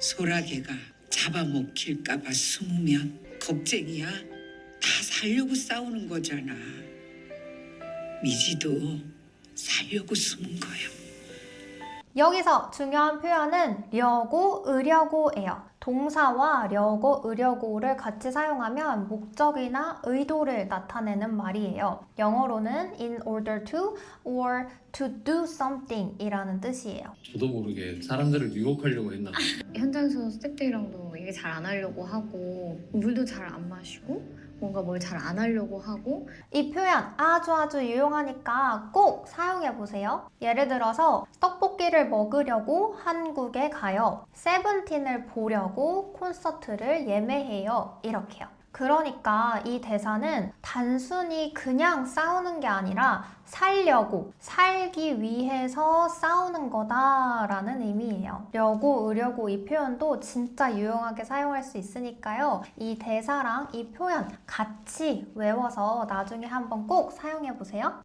소라게가 잡아먹힐까봐 숨으면 겁쟁이야. 다 살려고 싸우는 거잖아. 미지도 살려고 숨은 거야. 여기서 중요한 표현은 려고, 으려고예요. 동사와 려고, 으려고를 같이 사용하면 목적이나 의도를 나타내는 말이에요. 영어로는 in order to or to do something 이라는 뜻이에요. 저도 모르게 사람들을 유혹하려고 했나 봐요. 현장에서 스태프들이랑도 얘기 잘 안 하려고 하고 물도 잘 안 마시고 뭔가 뭘 잘 안 하려고 하고 이 표현 아주 유용하니까 꼭 사용해보세요. 예를 들어서 떡볶이를 먹으려고 한국에 가요. 세븐틴을 보려고 콘서트를 예매해요. 이렇게요. 그러니까 이 대사는 단순히 그냥 싸우는 게 아니라 살려고, 살기 위해서 싸우는 거다라는 의미예요. 려고, 으려고 이 표현도 진짜 유용하게 사용할 수 있으니까요. 이 대사랑 이 표현 같이 외워서 나중에 한번 꼭 사용해보세요.